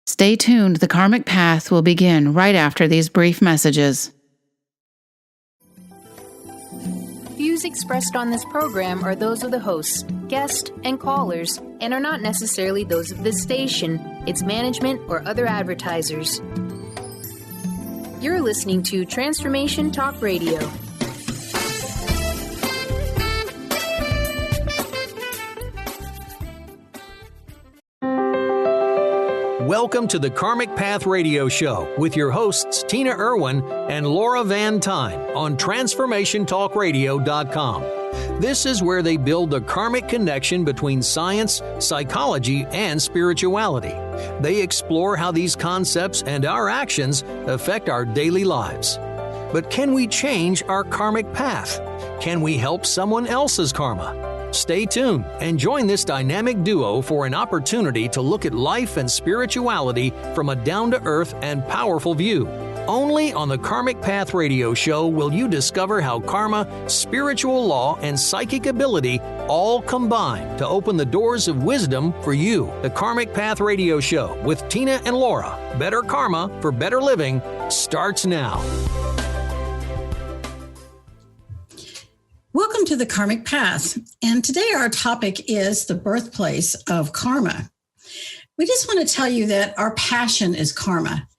Stay tuned. The Karmic Path will begin right after these brief messages. Views expressed on this program are those of the hosts, guests, and callers, and are not necessarily those of this station, its management, or other advertisers. You're listening to Transformation Talk Radio. Welcome to the Karmic Path Radio Show with your hosts Tina Irwin and Laura Van Tyne on TransformationTalkRadio.com. This is where they build the karmic connection between science, psychology, and spirituality. They explore how these concepts and our actions affect our daily lives. But can we change our karmic path? Can we help someone else's karma? Stay tuned and join this dynamic duo for an opportunity to look at life and spirituality from a down-to-earth and powerful view. Only on the Karmic Path Radio Show will you discover how karma, spiritual law, and psychic ability all combine to open the doors of wisdom for you. The Karmic Path Radio Show with Tina and Laura. Better karma for better living starts now. Welcome to the Karmic Path, and today our topic is the birthplace of karma. We just want to tell you that our passion is karma.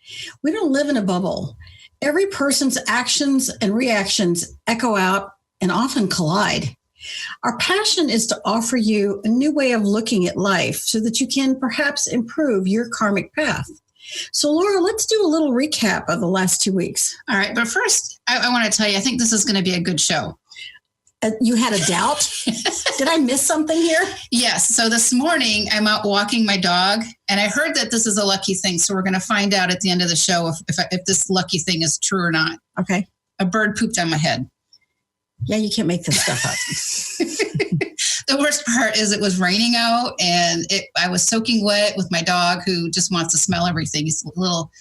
We don't live in a bubble. Every person's actions and reactions echo out and often collide. Our passion is to offer you a new way of looking at life so that you can perhaps improve your karmic path. So, Laura, let's do a little recap of the last 2 weeks. All right, but first, I want to tell you, I think this is going to be a good show. You had a doubt? Did I miss something here? Yes. So this morning, I'm out walking my dog, and I heard that this is a lucky thing. So we're going to find out at the end of the show if this lucky thing is true or not. Okay. A bird pooped on my head. Yeah, you can't make this stuff up. The worst part is it was raining out, and I was soaking wet with my dog, who just wants to smell everything. He's a little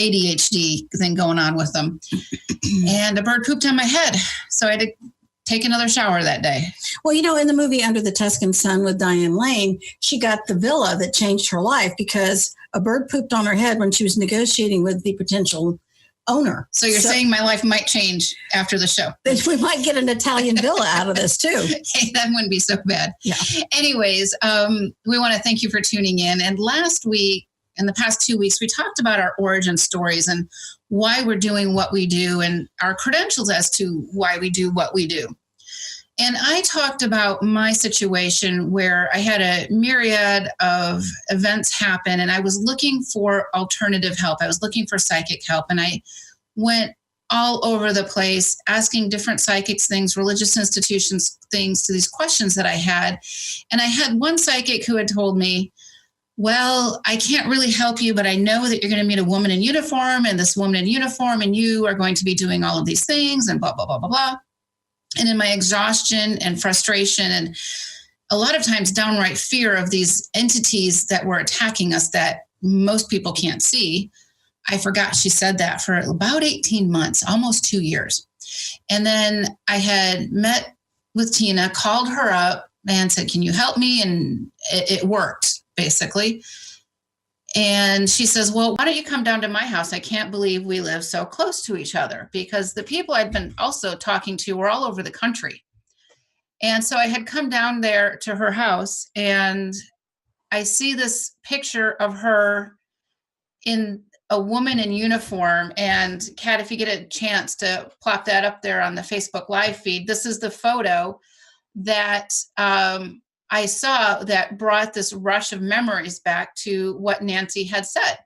ADHD thing going on with him. And a bird pooped on my head. So I had to take another shower that day. Well, you know, in the movie Under the Tuscan Sun with Diane Lane, she got the villa that changed her life because a bird pooped on her head when she was negotiating with the potential owner. So you're saying my life might change after the show. We might get an Italian villa out of this too. Hey, that wouldn't be so bad. Yeah. Anyways, we want to thank you for tuning in. And last week, in the past 2 weeks, we talked about our origin stories and why we're doing what we do and our credentials as to why we do what we do. And I talked about my situation where I had a myriad of events happen and I was looking for alternative help. I was looking for psychic help, and I went all over the place asking different psychics things, religious institutions things, to these questions that I had. And I had one psychic who had told me, well, I can't really help you, but I know that you're going to meet a woman in uniform, and this woman in uniform, and you are going to be doing all of these things, and blah, blah, blah, blah, blah. And in my exhaustion and frustration, and a lot of times downright fear of these entities that were attacking us that most people can't see, I forgot she said that for about 18 months, almost 2 years. And then I had met with Tina, called her up, and said, can you help me? And it worked, basically. And she says, well, why don't you come down to my house? I can't believe we live so close to each other, because the people I'd been also talking to were all over the country. And so I had come down there to her house, and I see this picture of her in a woman in uniform. And Kat, if you get a chance to plop that up there on the Facebook Live feed, this is the photo that I saw that brought this rush of memories back to what Nancy had said.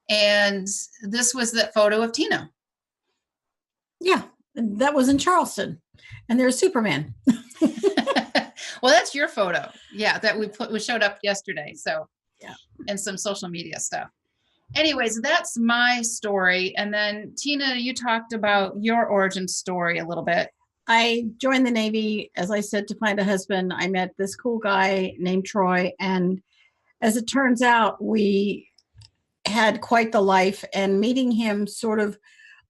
And this was the photo of Tina. Yeah, that was in Charleston. And there's Superman. Well, that's your photo. Yeah, that we showed up yesterday. So, yeah, and some social media stuff. Anyways, that's my story. And then Tina, you talked about your origin story a little bit. I joined the Navy, as I said, to find a husband. I met this cool guy named Troy. And as it turns out, we had quite the life. And meeting him sort of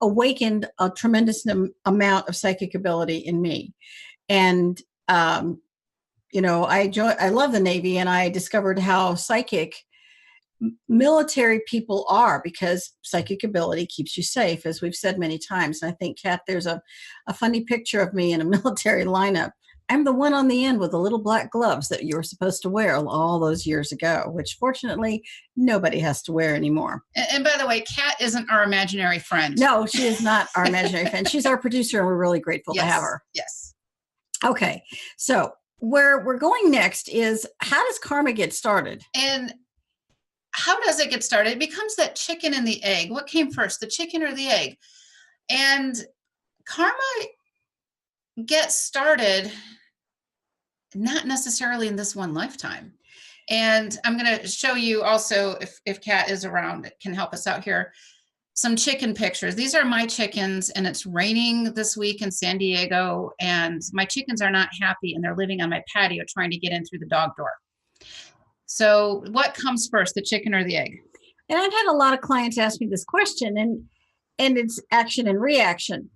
awakened a tremendous amount of psychic ability in me. And, you know, I love the Navy, and I discovered how psychic military people are, because psychic ability keeps you safe, as we've said many times. And I think, Kat, there's a funny picture of me in a military lineup. I'm the one on the end with the little black gloves that you were supposed to wear all those years ago, which fortunately nobody has to wear anymore. And by the way, Kat isn't our imaginary friend. No, she is not our imaginary friend. She's our producer, and we're really grateful to have her. Yes. Okay. So where we're going next is, how does karma get started? And how does it get started? It becomes that chicken and the egg. What came first, the chicken or the egg? And karma gets started not necessarily in this one lifetime. And I'm going to show you also, if Kat is around, can help us out here, some chicken pictures. These are my chickens, and it's raining this week in San Diego, and my chickens are not happy, and they're living on my patio trying to get in through the dog door. So what comes first, the chicken or the egg? And I've had a lot of clients ask me this question, and it's action and reaction.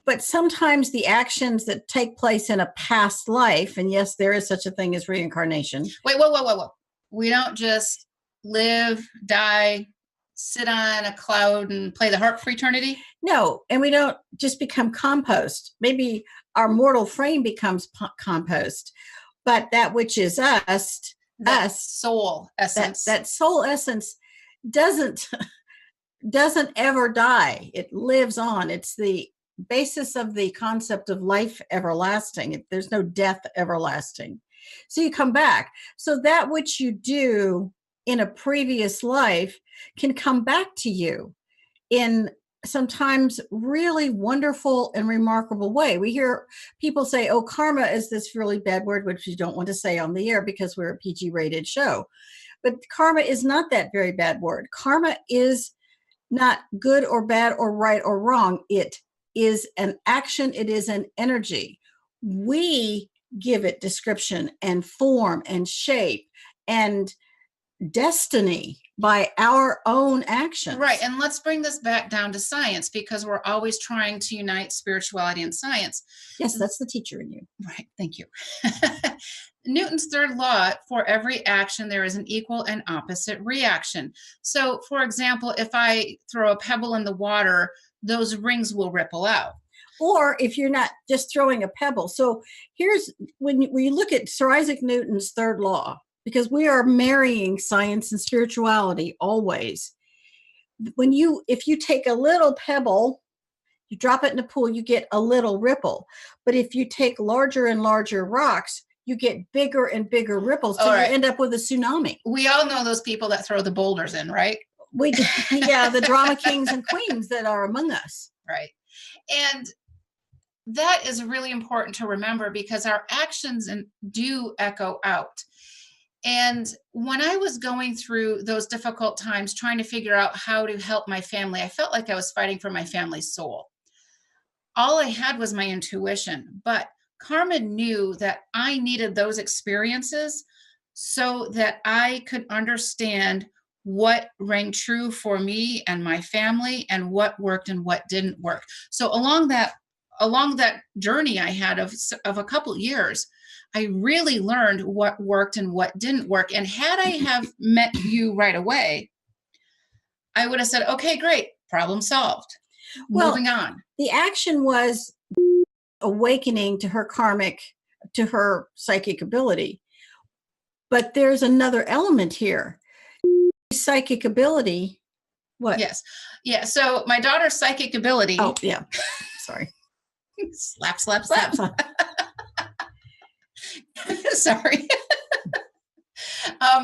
But sometimes the actions that take place in a past life, and yes, there is such a thing as reincarnation. Wait, whoa. We don't just live, die, sit on a cloud and play the harp for eternity? No, and we don't just become compost. Maybe our mortal frame becomes compost, but that which is us, soul essence, that soul essence doesn't ever die. It lives on. It's the basis of the concept of life everlasting. There's no death everlasting. So you come back. So that which you do in a previous life can come back to you in sometimes really wonderful and remarkable way. We hear people say, oh, karma is this really bad word, which we don't want to say on the air because we're a PG rated show. But karma is not that very bad word. Karma is not good or bad or right or wrong. It is an action. It is an energy. We give it description and form and shape and destiny by our own actions. Right. And let's bring this back down to science, because we're always trying to unite spirituality and science. Yes, that's the teacher in you. Right. Thank you. Newton's third law: for every action, there is an equal and opposite reaction. So, for example, if I throw a pebble in the water, those rings will ripple out. Or if you're not just throwing a pebble. So here's when you look at Sir Isaac Newton's third law, because we are marrying science and spirituality always. If you take a little pebble, you drop it in a pool, you get a little ripple. But if you take larger and larger rocks, you get bigger and bigger ripples. So you end up with a tsunami. We all know those people that throw the boulders in, right? We do. Yeah, the drama kings and queens that are among us. Right. And that is really important to remember, because our actions do echo out. And when I was going through those difficult times, trying to figure out how to help my family, I felt like I was fighting for my family's soul. All I had was my intuition, but karma knew that I needed those experiences so that I could understand what rang true for me and my family, and what worked and what didn't work. So along that journey I had of a couple of years, I really learned what worked and what didn't work. And had I have met you right away, I would have said, okay, great, problem solved. Moving on. The action was awakening to her karmic, to her psychic ability. But there's another element here. Psychic ability. What? Yes. Yeah. So my daughter's psychic ability. Oh, yeah. Sorry. Slap. Sorry.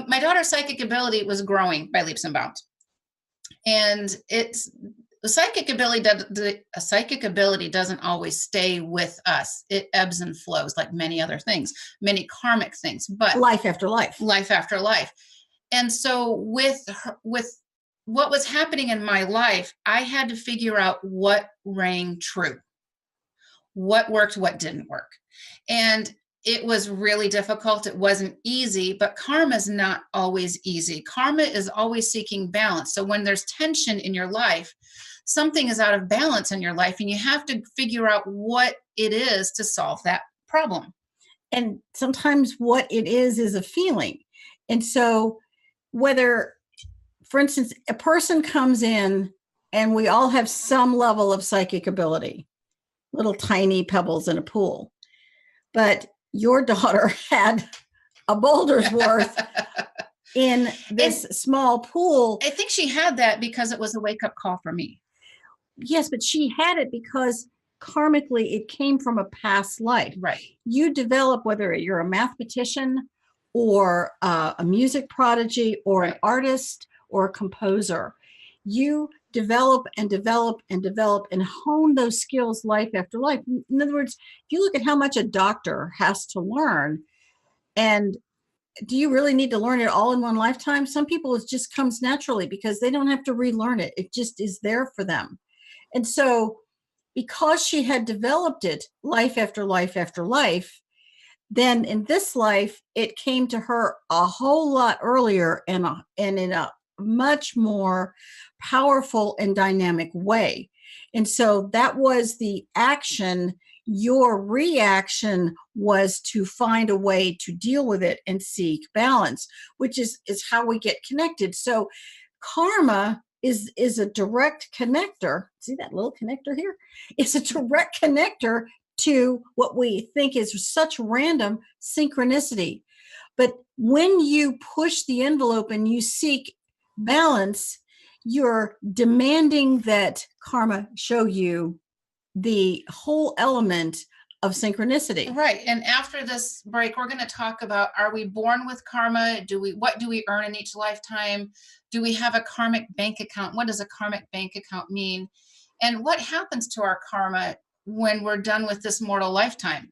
My daughter's psychic ability was growing by leaps and bounds. And a psychic ability doesn't always stay with us. It ebbs and flows like many other things, many karmic things, but life after life. And so with what was happening in my life, I had to figure out what rang true, what worked, what didn't work. And it was really difficult. It wasn't easy, but karma is not always easy. Karma is always seeking balance. So when there's tension in your life, something is out of balance in your life, and you have to figure out what it is to solve that problem. And sometimes what it is a feeling. And so whether for instance, a person comes in and we all have some level of psychic ability, little tiny pebbles in a pool. But your daughter had a boulder's worth in this small pool. I think she had that because it was a wake-up call for me. Yes, but she had it because karmically it came from a past life. Right. You develop, whether you're a mathematician or a music prodigy or an artist or a composer, you develop and develop and develop and hone those skills life after life. In other words, if you look at how much a doctor has to learn, and do you really need to learn it all in one lifetime? Some people, it just comes naturally because they don't have to relearn it. It just is there for them. And so because she had developed it life after life after life, then in this life, it came to her a whole lot earlier and in a much more powerful and dynamic way. And so that was the action. Your reaction was to find a way to deal with it and seek balance, which is how we get connected. So karma is a direct connector. See that little connector here? It's a direct connector to what we think is such random synchronicity. But when you push the envelope and you seek balance, you're demanding that karma show you the whole element of synchronicity. Right. And after this break, we're going to talk about, are we born with karma? What do we earn in each lifetime? Do we have a karmic bank account? What does a karmic bank account mean? And what happens to our karma when we're done with this mortal lifetime?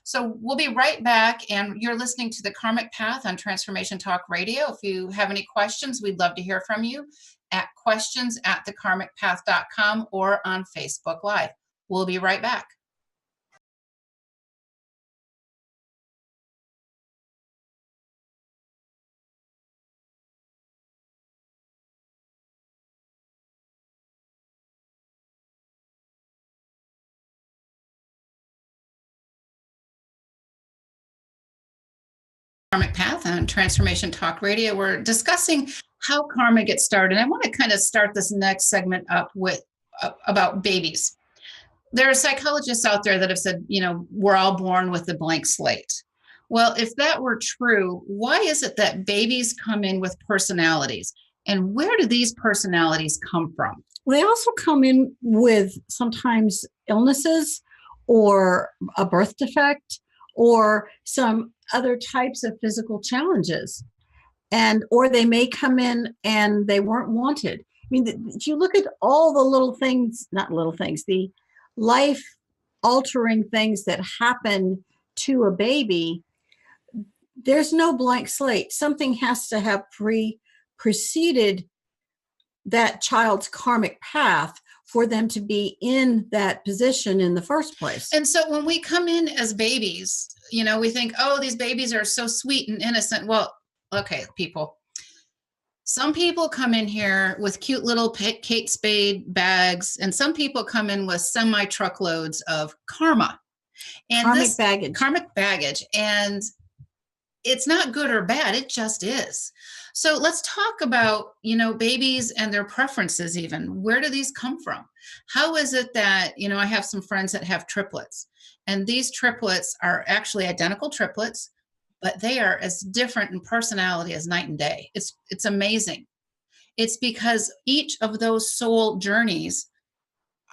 So we'll be right back, and you're listening to the Karmic Path on Transformation Talk Radio. If you have any questions, we'd love to hear from you at questions@thekarmicpath.com or on Facebook Live. We'll be right back. Karmic Path on Transformation Talk Radio. We're discussing how karma gets started. I want to kind of start this next segment up with about babies. There are psychologists out there that have said, we're all born with a blank slate. Well, if that were true, why is it that babies come in with personalities? And where do these personalities come from? They also come in with sometimes illnesses or a birth defect or some other types of physical challenges. Or they may come in and they weren't wanted. I mean, if you look at all the the life altering things that happen to a baby, there's no blank slate. Something has to have preceded that child's karmic path for them to be in that position in the first place. And so when we come in as babies, we think, oh, these babies are so sweet and innocent. Well, okay, people. Some people come in here with cute little Kate Spade bags, and some people come in with semi-truckloads of karma. And karmic baggage. And it's not good or bad. It just is. So let's talk about, babies and their preferences even. Where do these come from? How is it that, I have some friends that have triplets, and these triplets are actually identical triplets, but they are as different in personality as night and day. It's amazing. It's because each of those soul journeys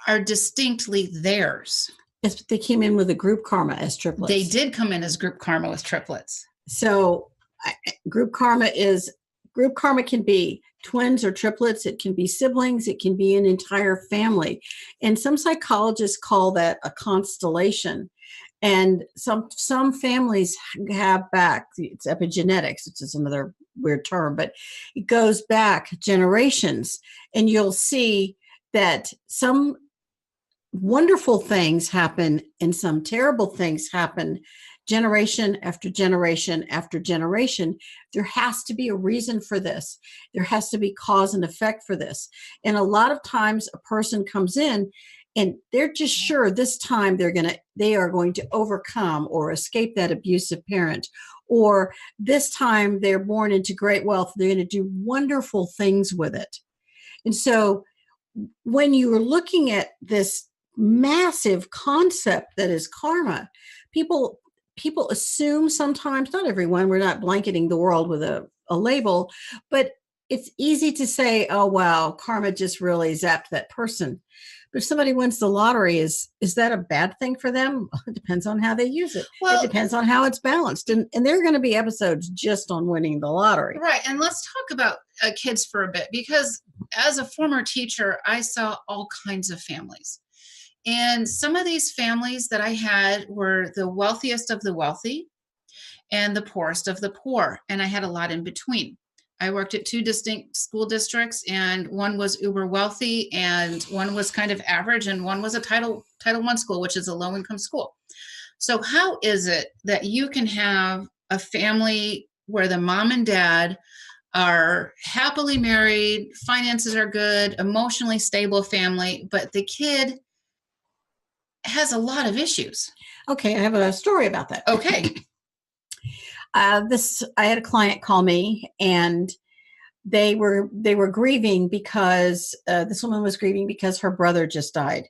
are distinctly theirs. Yes, they came in with a group karma as triplets. They did come in as group karma with triplets. So group karma can be twins or triplets. It can be siblings. It can be an entire family. And some psychologists call that a constellation. And some families have it's epigenetics, which is another weird term, but it goes back generations. And you'll see that some wonderful things happen and some terrible things happen generation after generation after generation. There has to be a reason for this. There has to be cause and effect for this. And a lot of times a person comes in and they're just sure this time they are going to overcome or escape that abusive parent, or this time they're born into great wealth, they're going to do wonderful things with it. And so when you are looking at this massive concept that is karma, people assume sometimes, not everyone, we're not blanketing the world with a label, but it's easy to say, oh wow, karma just really zapped that person. But if somebody wins the lottery, is that a bad thing for them? It depends on how they use it. Well, it depends on how it's balanced. And there are going to be episodes just on winning the lottery. Right. And let's talk about kids for a bit, because as a former teacher, I saw all kinds of families. And some of these families that I had were the wealthiest of the wealthy and the poorest of the poor. And I had a lot in between. I worked at 2 distinct school districts, and one was uber wealthy and one was kind of average, and one was a Title I school, which is a low income school. So how is it that you can have a family where the mom and dad are happily married, finances are good, emotionally stable family, but the kid has a lot of issues? Okay, I have a story about that. Okay. I had a client call me, and they were grieving because this woman was grieving because her brother just died,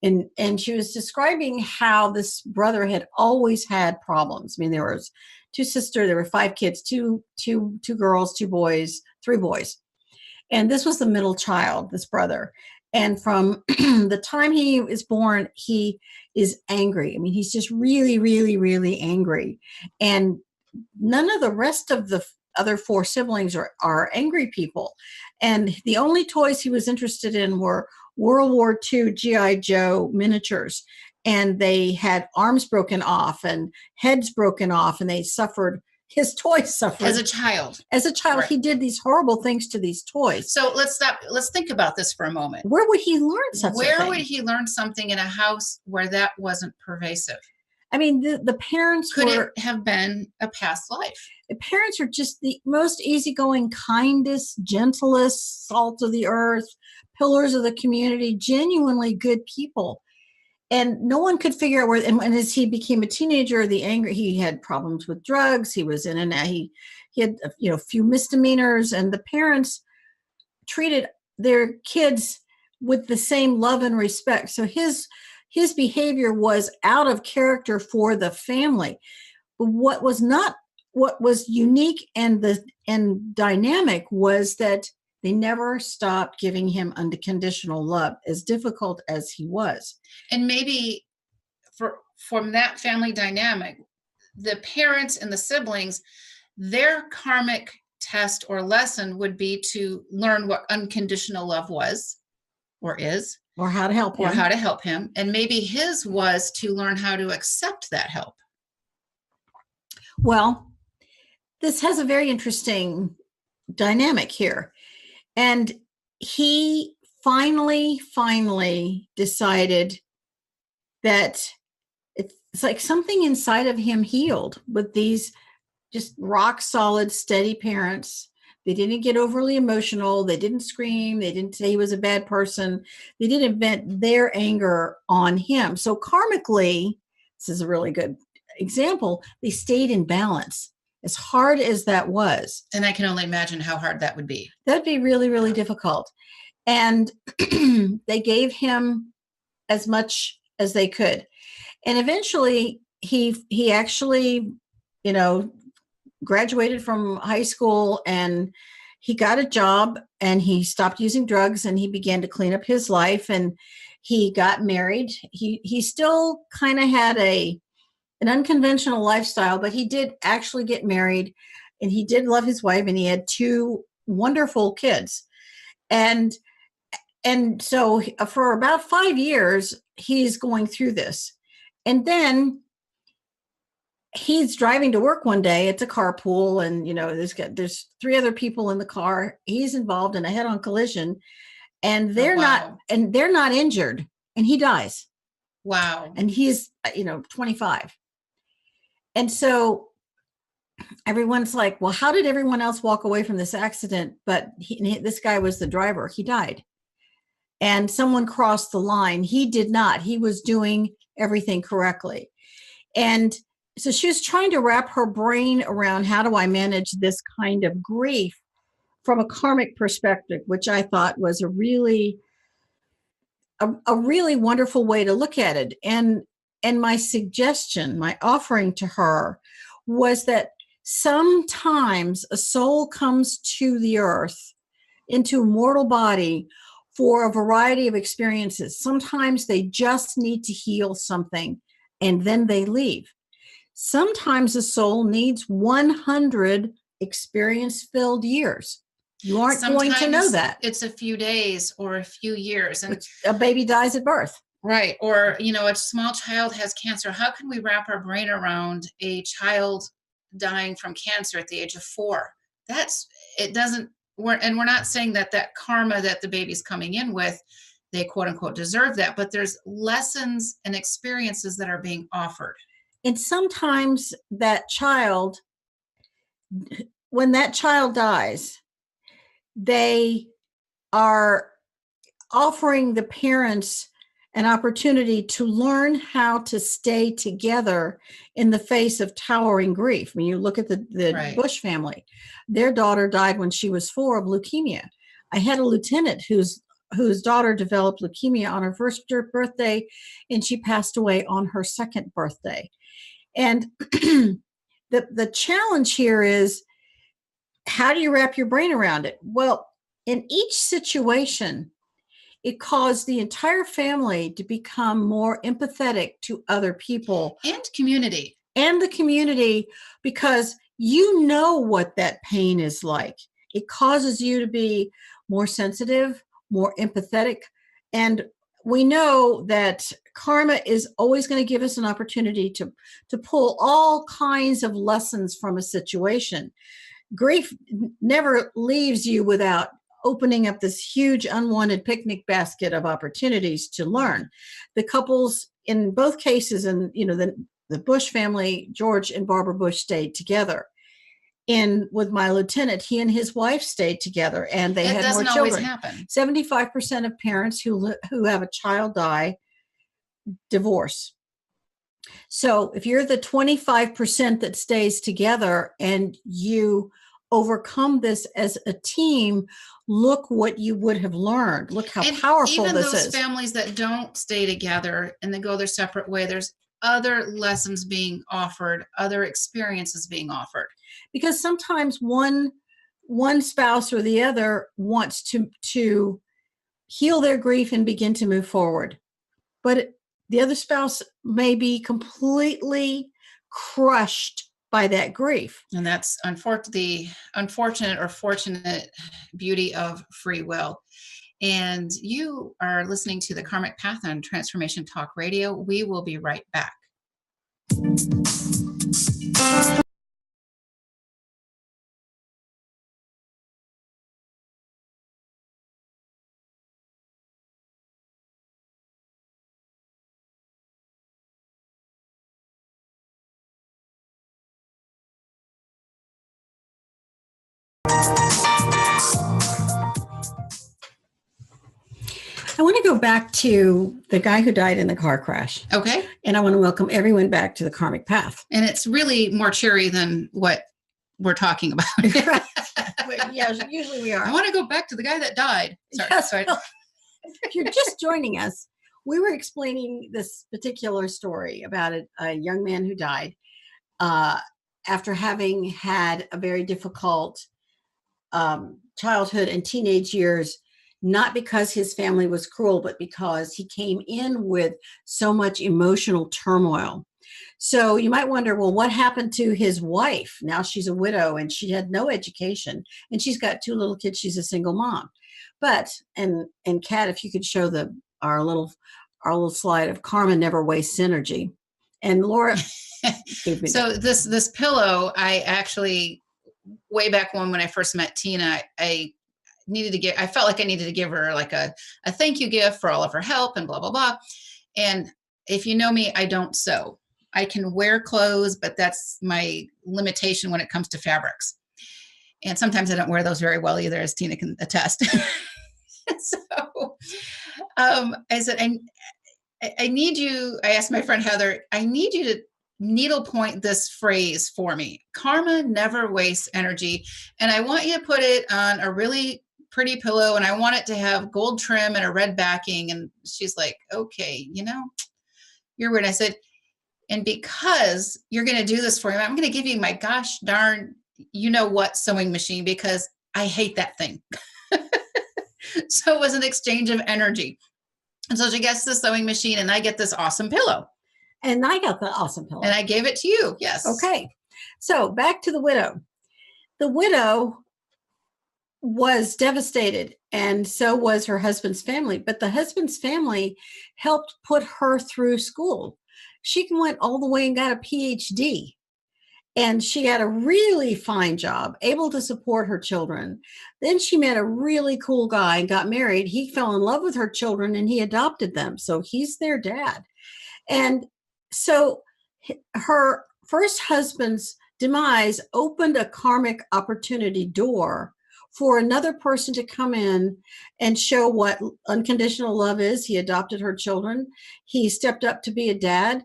and she was describing how this brother had always had problems. I mean, there was 2 sisters, there were 5 kids, two girls, 2 boys, 3 boys, and this was the middle child, this brother. And from the time he is born, he is angry. I mean, he's just really, really, really angry, and none of the rest of the other 4 siblings are angry people. And the only toys he was interested in were World War II G.I. Joe miniatures. And they had arms broken off and heads broken off, and his toys suffered. As a child. Right. He did these horrible things to these toys. So let's think about this for a moment. Where would he learn such a thing? Where would he learn something in a house where that wasn't pervasive? I mean, the parents Could it have been a past life? The parents are just the most easygoing, kindest, gentlest, salt of the earth, pillars of the community, genuinely good people. And no one could figure out where, and as he became a teenager, he had problems with drugs. He was in and out. He had, a few misdemeanors, and the parents treated their kids with the same love and respect. So his behavior was out of character for the family. But what was unique and dynamic was that they never stopped giving him unconditional love, as difficult as he was. And maybe from that family dynamic, the parents and the siblings, their karmic test or lesson would be to learn what unconditional love was or is. Or how to help him. And maybe his was to learn how to accept that help. Well, this has a very interesting dynamic here. And he finally decided that it's like something inside of him healed with these just rock solid, steady parents. They didn't get overly emotional. They didn't scream. They didn't say he was a bad person. They didn't vent their anger on him. So karmically, this is a really good example, they stayed in balance, as hard as that was. And I can only imagine how hard that would be. That'd be really, really difficult. And they gave him as much as they could. And eventually he actually, graduated from high school, and he got a job, and he stopped using drugs, and he began to clean up his life, and he got married. He still kind of had an unconventional lifestyle, but he did actually get married, and he did love his wife, and he had 2 wonderful kids. And so for about 5 years, he's going through this. And then he's driving to work one day. It's a carpool, and there's 3 other people in the car. He's involved in a head-on collision, and they're not injured, and he dies. Wow. And he's 25. And so everyone's like, well, how did everyone else walk away from this accident? But this guy was the driver. He died. and someone crossed the line. He did not. He was doing everything correctly. And so she was trying to wrap her brain around, how do I manage this kind of grief from a karmic perspective, which I thought was a really wonderful way to look at it. And my suggestion, my offering to her, was that sometimes a soul comes to the earth, into a mortal body, for a variety of experiences. Sometimes they just need to heal something and then they leave. Sometimes a soul needs 100 experience-filled years. You aren't going to know that. It's a few days or a few years. And a baby dies at birth. Right. Or, a small child has cancer. How can we wrap our brain around a child dying from cancer at the age of 4? We're not saying that karma that the baby's coming in with, they quote unquote deserve that, but there's lessons and experiences that are being offered. And sometimes that child, when that child dies, they are offering the parents an opportunity to learn how to stay together in the face of towering grief. When you look at the Right. Bush family, their daughter died when she was 4 of leukemia. I had a lieutenant whose daughter developed leukemia on her first birthday, and she passed away on her second birthday. And the challenge here is, how do you wrap your brain around it? Well, in each situation, it caused the entire family to become more empathetic to other people. And community. And the community, because you know what that pain is like. It causes you to be more sensitive, more empathetic. And we know that karma is always going to give us an opportunity to pull all kinds of lessons from a situation. Grief never leaves you without opening up this huge unwanted picnic basket of opportunities to learn. The couples in both cases, and the Bush family, George and Barbara Bush, stayed together. And with my lieutenant, he and his wife stayed together, and they had more children. It doesn't always happen. 75% of parents who have a child die divorce. So if you're the 25% that stays together and you overcome this as a team, look what you would have learned. Look how powerful this is. Even those families that don't stay together and they go their separate way, there's other lessons being offered, other experiences being offered. Because sometimes one spouse or the other wants to heal their grief and begin to move forward. But the other spouse may be completely crushed by that grief. And that's the unfortunate or fortunate beauty of free will. And you are listening to the Karmic Path on Transformation Talk Radio. We will be right back. I want to go back to the guy who died in the car crash. Okay. And I want to welcome everyone back to the Karmic Path. And it's really more cheery than what we're talking about. Yeah, usually we are. I want to go back to the guy that died. Sorry. Yes. If you're just joining us, we were explaining this particular story about a young man who died after having had a very difficult childhood and teenage years, not because his family was cruel, but because he came in with so much emotional turmoil. So you might wonder, well, what happened to his wife? Now she's a widow and she had no education and she's got 2 little kids. She's a single mom. But, and Kat, if you could show our little slide of karma never wastes energy. And Laura gave me so this pillow, I actually, way back when I first met Tina, I felt like I needed to give her like a thank you gift for all of her help and blah, blah, blah. And if you know me, I don't sew. I can wear clothes, but that's my limitation when it comes to fabrics. And sometimes I don't wear those very well either, as Tina can attest. So I said, I need you, I asked my friend Heather, I need you to needle point this phrase for me. Karma never wastes energy. And I want you to put it on a really pretty pillow, and I want it to have gold trim and a red backing. And she's like, okay, you're weird. I said, and because you're going to do this for me, I'm going to give you my gosh darn, what sewing machine, because I hate that thing. So it was an exchange of energy. And so she gets the sewing machine and I get this awesome pillow. And I got the awesome pillow. And I gave it to you. Yes. Okay. So back to the widow. The widow was devastated, and so was her husband's family. But the husband's family helped put her through school. She went all the way and got a PhD. And she got a really fine job, able to support her children. Then she met a really cool guy and got married. He fell in love with her children and he adopted them. So he's their dad. And so her first husband's demise opened a karmic opportunity door for another person to come in and show what unconditional love is. He adopted her children. He stepped up to be a dad,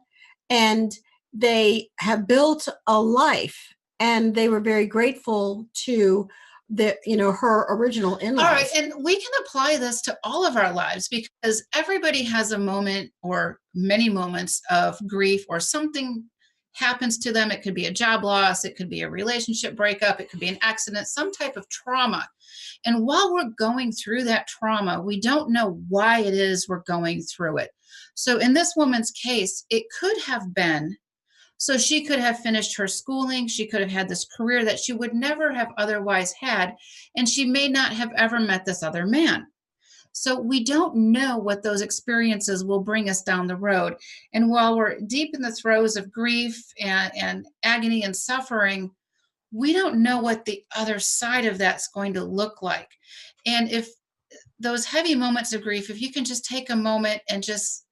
and they have built a life, and they were very grateful to her original in-laws. All right. And we can apply this to all of our lives, because everybody has a moment or many moments of grief, or something happens to them. It could be a job loss. It could be a relationship breakup. It could be an accident, some type of trauma. And while we're going through that trauma, we don't know why it is we're going through it. So in this woman's case, it could have been so she could have finished her schooling. She could have had this career that she would never have otherwise had. And she may not have ever met this other man. So we don't know what those experiences will bring us down the road. And while we're deep in the throes of grief and agony and suffering, we don't know what the other side of that's going to look like. And if those heavy moments of grief, if you can just take a moment and just,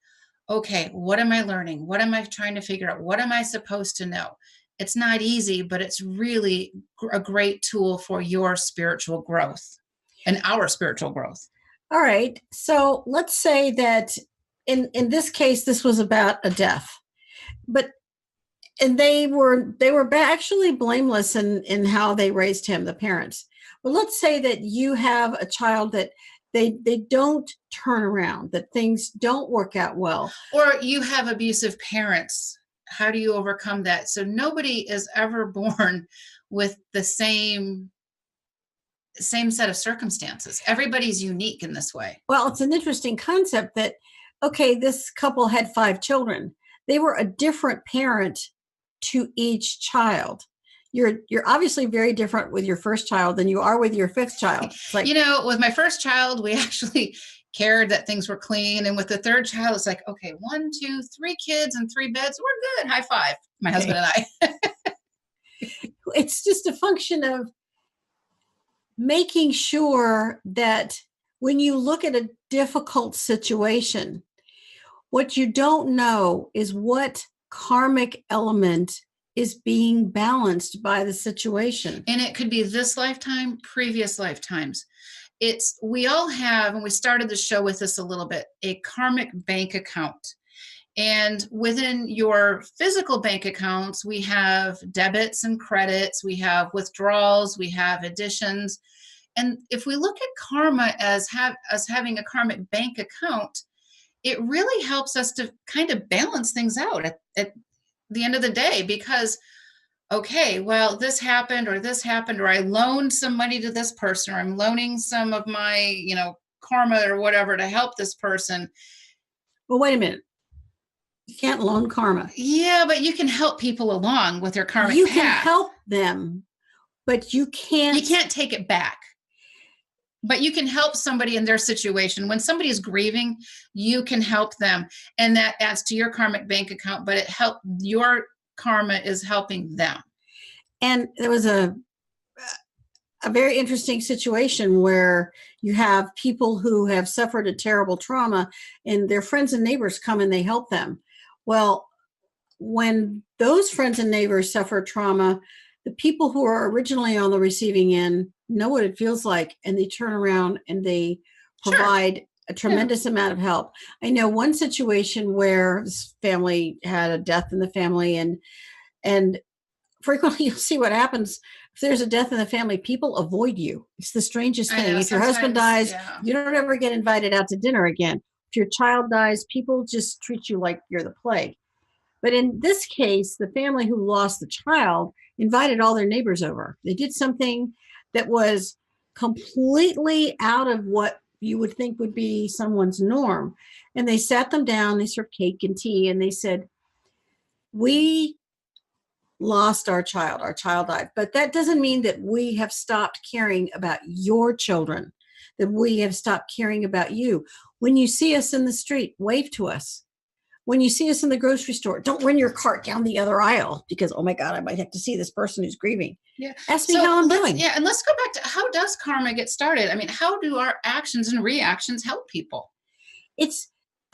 okay, what am I learning? What am I trying to figure out? What am I supposed to know? It's not easy, but it's really a great tool for your spiritual growth and our spiritual growth. All right. So let's say that in this case, this was about a death, and they were actually blameless in how they raised him, the parents. But let's say that you have a child that they don't turn around, that things don't work out well. Or you have abusive parents. How do you overcome that? So nobody is ever born with the same set of circumstances. Everybody's unique in this way. Well, it's an interesting concept that, okay, this couple had 5 children. They were a different parent to each child. You're obviously very different with your first child than you are with your 5th child. It's like, with my first child, we actually cared that things were clean. And with the 3rd child, it's like, okay, 1, 2, 3 kids and 3 beds. We're good. High five, my husband and I. It's just a function of making sure that when you look at a difficult situation, what you don't know is what karmic element is being balanced by the situation. And it could be this lifetime, previous lifetimes. We all have, and we started the show with this a little bit, a karmic bank account. And within your physical bank accounts, we have debits and credits, we have withdrawals, we have additions. And if we look at karma as us having a karmic bank account, it really helps us to kind of balance things out at the end of the day, because, okay, well, this happened, or I loaned some money to this person, or I'm loaning some of my, karma or whatever to help this person. Well, wait a minute. You can't loan karma. Yeah, but you can help people along with their karmic You path. can help them, but you can't. You can't take it back. But you can help somebody in their situation. When somebody is grieving, you can help them. And that adds to your karmic bank account, but your karma is helping them. And there was a very interesting situation where you have people who have suffered a terrible trauma, and their friends and neighbors come and they help them. Well, when those friends and neighbors suffer trauma, the people who are originally on the receiving end know what it feels like, and they turn around and they provide a tremendous amount of help. I know one situation where this family had a death in the family, and frequently you'll see what happens if there's a death in the family. People avoid you. It's the strangest thing. If your husband dies, you don't ever get invited out to dinner again. If your child dies, people just treat you like you're the plague. But in this case, the family who lost the child invited all their neighbors over. They did something that was completely out of what you would think would be someone's norm. And they sat them down, they served cake and tea, and they said, we lost our child died, but that doesn't mean that we have stopped caring about your children, that we have stopped caring about you. When you see us in the street, wave to us. When you see us in the grocery store, don't run your cart down the other aisle because, oh my God, I might have to see this person who's grieving. Yeah. Ask me how I'm doing. Yeah. And let's go back to, how does karma get started? I mean, how do our actions and reactions help people?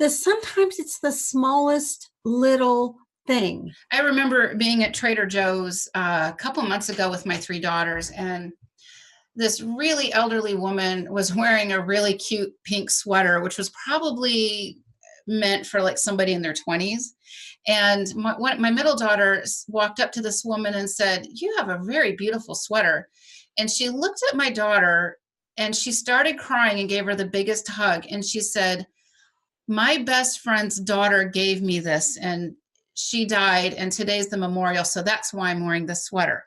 Sometimes it's the smallest little thing. I remember being at Trader Joe's a couple months ago with my 3 daughters, and this really elderly woman was wearing a really cute pink sweater, which was probably meant for like somebody in their 20s. And my middle daughter walked up to this woman and said, "You have a very beautiful sweater." And she looked at my daughter and she started crying and gave her the biggest hug. And she said, "My best friend's daughter gave me this, and she died, and today's the memorial, so that's why I'm wearing this sweater."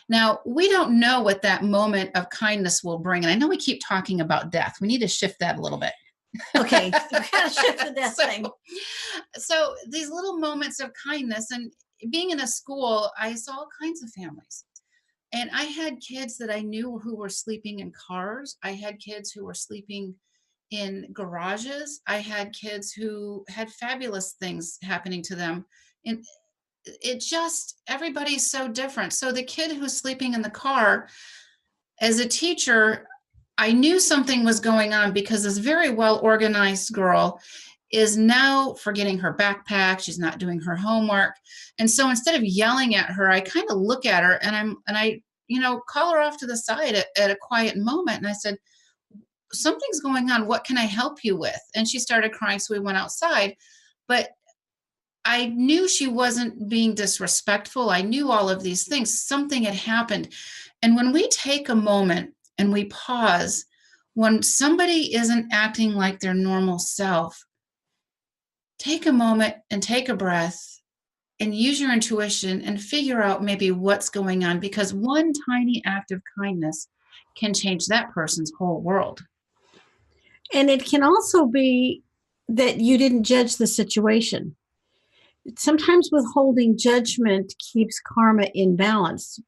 Now, we don't know what that moment of kindness will bring. And I know we keep talking about death. We need to shift that a little bit. Okay, we gotta shift the death thing. So these little moments of kindness, and being in a school, I saw all kinds of families. And I had kids that I knew who were sleeping in cars. I had kids who were sleeping in garages. I had kids who had fabulous things happening to them. And everybody's so different. So the kid who's sleeping in the car, as a teacher, I knew something was going on because this very well organized girl is now forgetting her backpack. She's not doing her homework. And so instead of yelling at her, I kind of look at her and I call her off to the side at a quiet moment. And I said, "Something's going on. What can I help you with?" And she started crying. So we went outside, but I knew she wasn't being disrespectful. I knew all of these things. Something had happened. And when we take a moment and we pause, when somebody isn't acting like their normal self, take a moment and take a breath and use your intuition and figure out maybe what's going on, because one tiny act of kindness can change that person's whole world. And it can also be that you didn't judge the situation. Sometimes withholding judgment keeps karma in balance.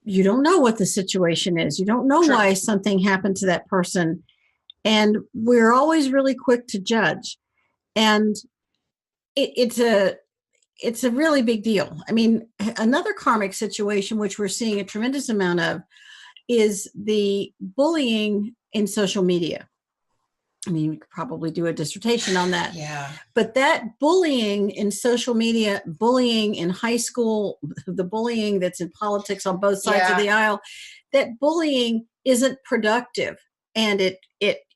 You don't know what the situation is. You don't know Sure. why something happened to that person. And we're always really quick to judge. And it's a really big deal. I mean, another karmic situation, which we're seeing a tremendous amount of, is the bullying in social media. I mean, we could probably do a dissertation on that. Yeah. But that bullying in social media, bullying in high school, the bullying that's in politics on both sides of the aisle, that bullying isn't productive. And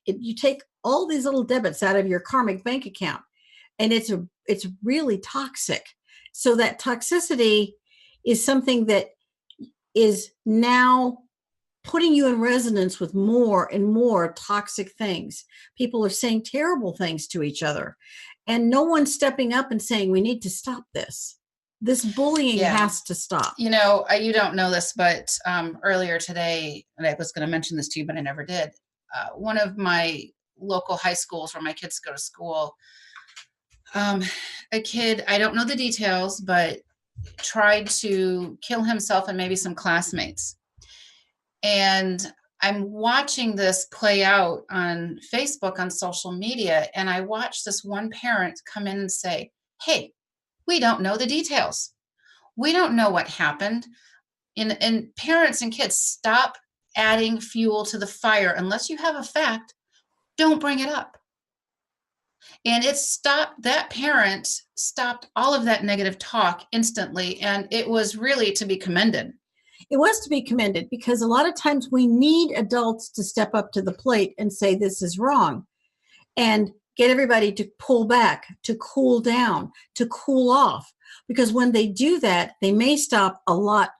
you take all these little debits out of your karmic bank account, and it's really toxic. So that toxicity is something that is now putting you in resonance with more and more toxic things. People are saying terrible things to each other, and no one's stepping up and saying, we need to stop this. This bullying has to stop. You don't know this, but earlier today, and I was going to mention this to you, but I never did. One of my local high schools where my kids go to school, a kid, I don't know the details, but tried to kill himself and maybe some classmates. And I'm watching this play out on Facebook, on social media, and I watched this one parent come in and say, "Hey, we don't know the details. We don't know what happened." And parents and kids, stop adding fuel to the fire. Unless you have a fact, don't bring it up. And that parent stopped all of that negative talk instantly. And it was really to be commended. It was to be commended because a lot of times we need adults to step up to the plate and say, this is wrong, and get everybody to pull back, to cool down, to cool off. Because when they do that, they may stop a lot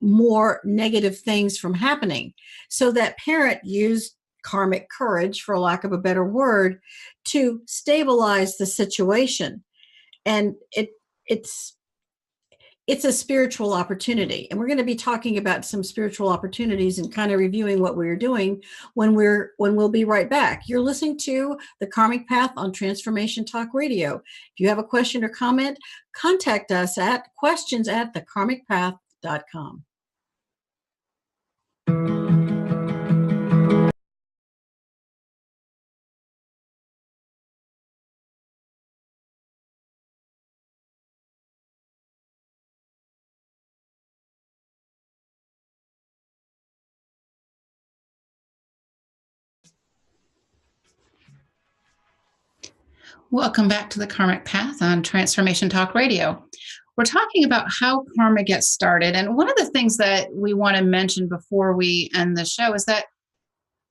more negative things from happening. So that parent used karmic courage, for lack of a better word, to stabilize the situation. And it's a spiritual opportunity. And we're going to be talking about some spiritual opportunities and kind of reviewing what we're doing when we'll be right back. You're listening to The Karmic Path on Transformation Talk Radio. If you have a question or comment, contact us at questions@thekarmicpath.com. Welcome back to the Karmic Path on Transformation Talk Radio. We're talking about how karma gets started. And one of the things that we want to mention before we end the show is that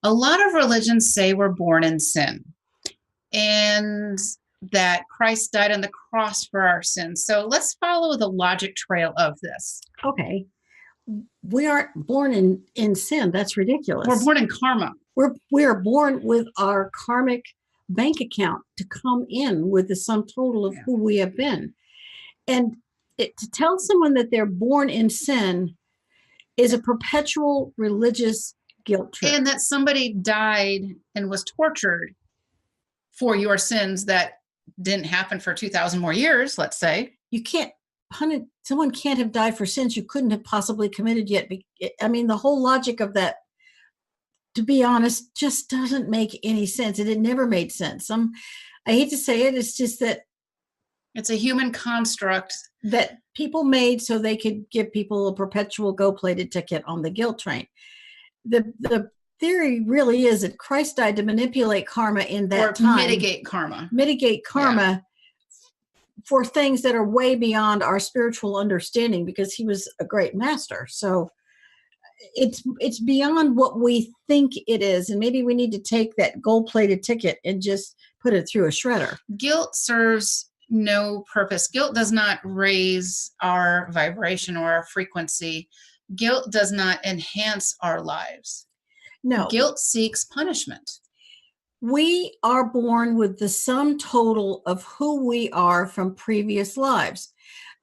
a lot of religions say we're born in sin and that Christ died on the cross for our sins. So let's follow the logic trail of this. Okay. We aren't born in sin. That's ridiculous. We're born in karma. We are born with our karmic bank account to come in with the sum total of who we have been. And to tell someone that they're born in sin is a perpetual religious guilt trip. And that somebody died and was tortured for your sins that didn't happen for 2,000 more years, let's say. You can't, someone can't have died for sins you couldn't have possibly committed yet. I mean, the whole logic of that, to be honest, just doesn't make any sense. And it never made sense. I hate to say it, it's just that it's a human construct that people made so they could give people a perpetual gold-plated ticket on the guilt train. The theory really is that Christ died to manipulate karma in that time. Mitigate karma for things that are way beyond our spiritual understanding, because he was a great master. So it's beyond what we think it is. And maybe we need to take that gold-plated ticket and just put it through a shredder. Guilt serves no purpose. Guilt does not raise our vibration or our frequency. Guilt does not enhance our lives. No. Guilt seeks punishment. We are born with the sum total of who we are from previous lives.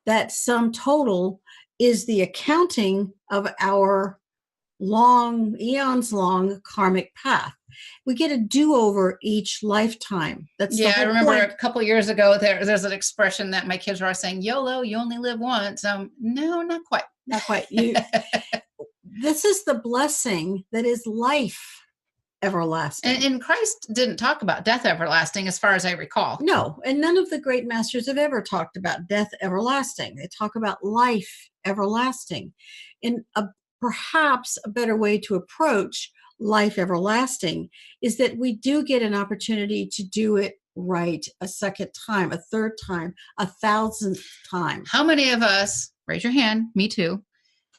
That sum total is the accounting of our eons long karmic path. We get a do-over each lifetime. That's I remember a couple of years ago there's an expression that my kids were saying, YOLO, you only live once. No, not quite. Not quite. This is the blessing that is life everlasting. And Christ didn't talk about death everlasting, as far as I recall. No, and none of the great masters have ever talked about death everlasting. They talk about life everlasting. And perhaps a better way to approach life everlasting is that we do get an opportunity to do it right a second time, a third time, 1,000th time. How many of us, raise your hand, me too,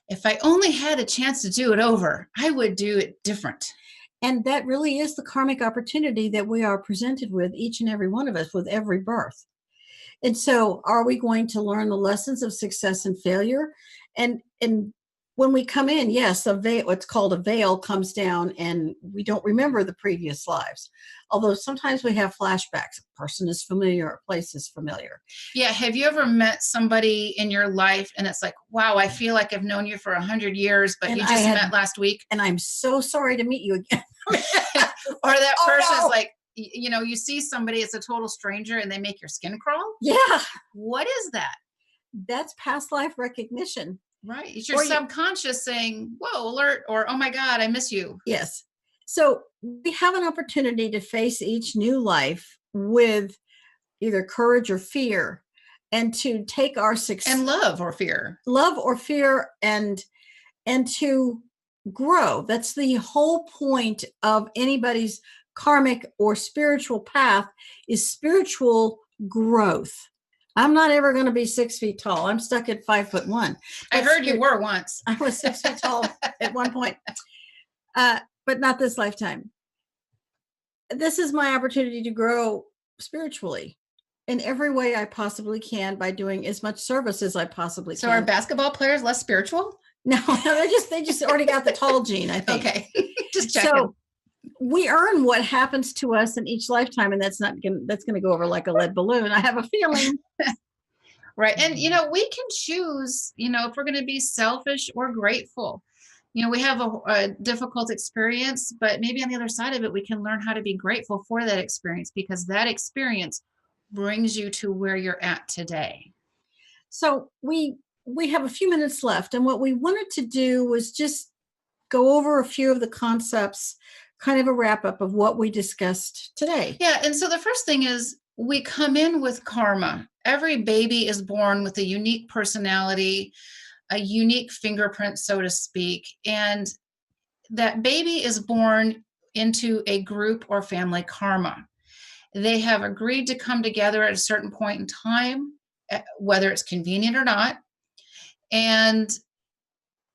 if I only had a chance to do it over, I would do it different. And that really is the karmic opportunity that we are presented with, each and every one of us, with every birth. And so are we going to learn the lessons of success and failure? And when we come in, yes, what's called a veil comes down and we don't remember the previous lives. Although sometimes we have flashbacks. A person is familiar, a place is familiar. Yeah. Have you ever met somebody in your life and it's like, wow, I feel like I've known you for 100 years, but you just met last week? And I'm so sorry to meet you again. Or that person is like, you see somebody, it's a total stranger and they make your skin crawl. Yeah. What is that? That's past life recognition. Right. It's your subconscious saying, whoa, alert, or, oh my God, I miss you. Yes. So we have an opportunity to face each new life with either courage or fear, and to take our success and love or fear and to grow. That's the whole point of anybody's karmic or spiritual path, is spiritual growth. I'm not ever going to be 6 feet tall. I'm stuck at 5'1". I heard you were once. I was 6 feet tall at one point, but not this lifetime. This is my opportunity to grow spiritually in every way I possibly can by doing as much service as I possibly So can. are basketball players less spiritual? No, they just already got the tall gene, I think. Okay, just checking. So we earn what happens to us in each lifetime, and that's going to go over like a lead balloon. I have a feeling. Right. And, we can choose, if we're going to be selfish or grateful. We have a difficult experience, but maybe on the other side of it, we can learn how to be grateful for that experience, because that experience brings you to where you're at today. So we have a few minutes left, and what we wanted to do was just go over a few of the concepts, kind of a wrap up of what we discussed today. Yeah. And so the first thing is, we come in with karma. Every baby is born with a unique personality, a unique fingerprint, so to speak. And that baby is born into a group or family karma. They have agreed to come together at a certain point in time, whether it's convenient or not. And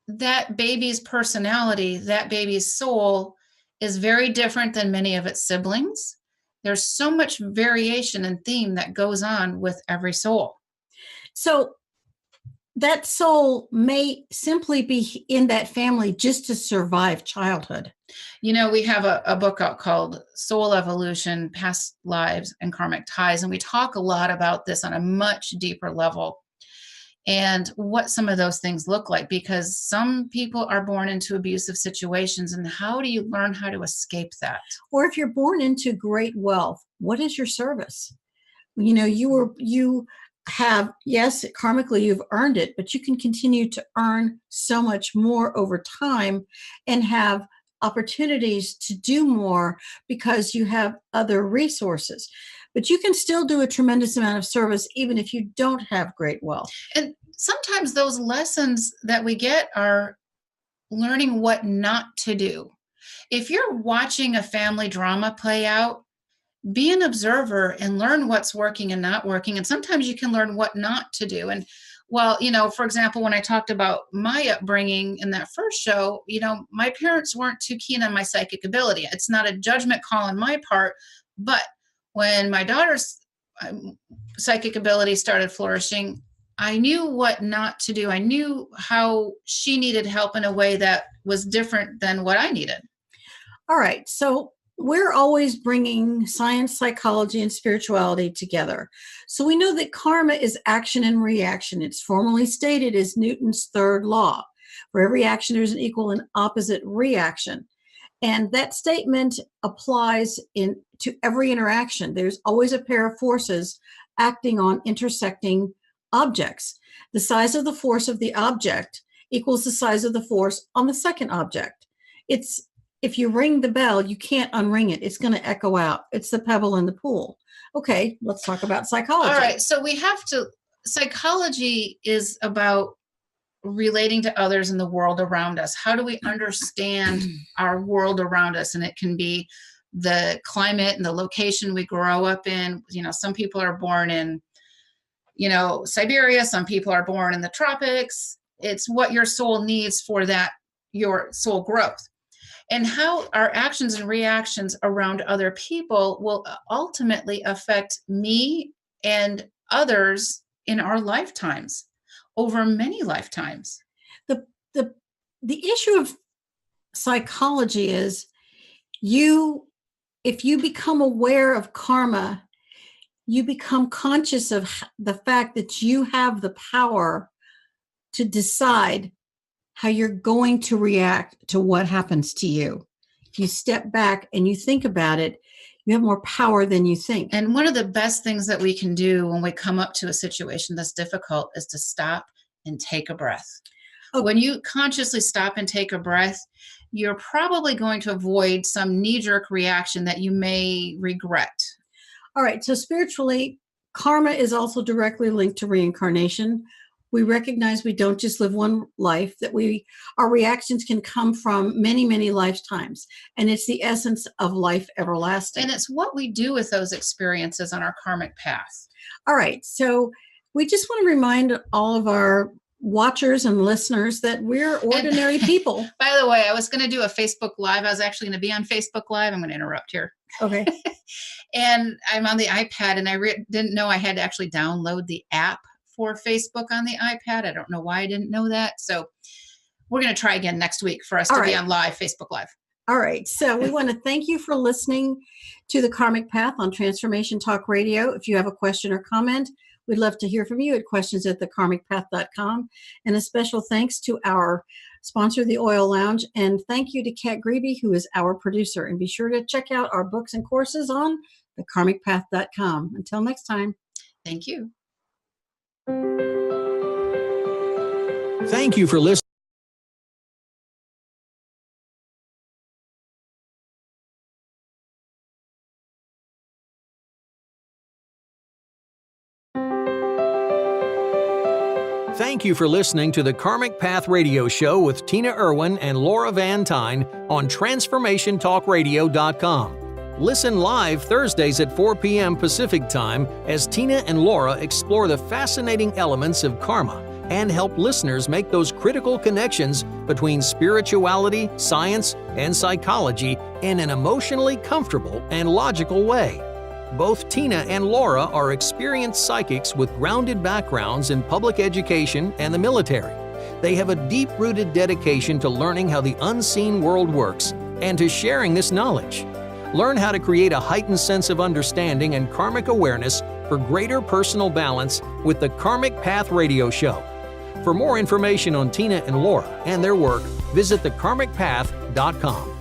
that baby's personality, that baby's soul, is very different than many of its siblings. There's so much variation and theme that goes on with every soul. So that soul may simply be in that family just to survive childhood. We have a book out called Soul Evolution, Past Lives and Karmic Ties, and we talk a lot about this on a much deeper level and what some of those things look like, because some people are born into abusive situations, and how do you learn how to escape that? Or if you're born into great wealth, what is your service? You have, yes, karmically you've earned it, but you can continue to earn so much more over time and have opportunities to do more because you have other resources. But you can still do a tremendous amount of service even if you don't have great wealth. And sometimes those lessons that we get are learning what not to do. If you're watching a family drama play out, be an observer and learn what's working and not working. And sometimes you can learn what not to do. And for example, when I talked about my upbringing in that first show, my parents weren't too keen on my psychic ability. It's not a judgment call on my part, but when my daughter's psychic ability started flourishing, I knew what not to do. I knew how she needed help in a way that was different than what I needed. All right. So we're always bringing science, psychology, and spirituality together. So we know that karma is action and reaction. It's formally stated as Newton's third law. For every action, there's an equal and opposite reaction. And that statement applies to every interaction. There's always a pair of forces acting on intersecting objects. The size of the force of the object equals the size of the force on the second object. If you ring the bell, you can't unring it. It's going to echo out. It's the pebble in the pool. Okay, let's talk about psychology. All right, so psychology is about relating to others in the world around us. How do we understand our world around us? And it can be the climate and the location we grow up in. Some people are born in, Siberia. Some people are born in the tropics. It's what your soul needs for that, your soul growth. And how our actions and reactions around other people will ultimately affect me and others in our lifetimes, over many lifetimes. The issue of psychology is if you become aware of karma, you become conscious of the fact that you have the power to decide how you're going to react to what happens to you. If you step back and you think about it, you have more power than you think. And one of the best things that we can do when we come up to a situation that's difficult is to stop and take a breath. Okay. When you consciously stop and take a breath, you're probably going to avoid some knee-jerk reaction that you may regret. All right. So spiritually, karma is also directly linked to reincarnation. We recognize we don't just live one life, that our reactions can come from many, many lifetimes. And it's the essence of life everlasting. And it's what we do with those experiences on our karmic path. All right. So We just want to remind all of our watchers and listeners that we're ordinary people. By the way, I was going to do a Facebook Live. I was actually going to be on Facebook Live. I'm going to interrupt here. Okay. And I'm on the iPad, and I didn't know I had to actually download the app for Facebook on the iPad. I don't know why I didn't know that. So we're going to try again next week for us to be on live, Facebook Live. All right. So we want to thank you for listening to the Karmic Path on Transformation Talk Radio. If you have a question or comment, we'd love to hear from you at questions@thekarmicpath.com. And a special thanks to our sponsor, the Oil Lounge. And thank you to Kat Grebe, who is our producer. And be sure to check out our books and courses on thekarmicpath.com. Until next time. Thank you. Thank you for listening. Thank you for listening to the Karmic Path Radio Show with Tina Irwin and Laura Van Tyne on TransformationTalkRadio.com. Listen live Thursdays at 4 p.m. Pacific Time as Tina and Laura explore the fascinating elements of karma and help listeners make those critical connections between spirituality, science, and psychology in an emotionally comfortable and logical way. Both Tina and Laura are experienced psychics with grounded backgrounds in public education and the military. They have a deep-rooted dedication to learning how the unseen world works and to sharing this knowledge. Learn how to create a heightened sense of understanding and karmic awareness for greater personal balance with the Karmic Path Radio Show. For more information on Tina and Laura and their work, visit thekarmicpath.com.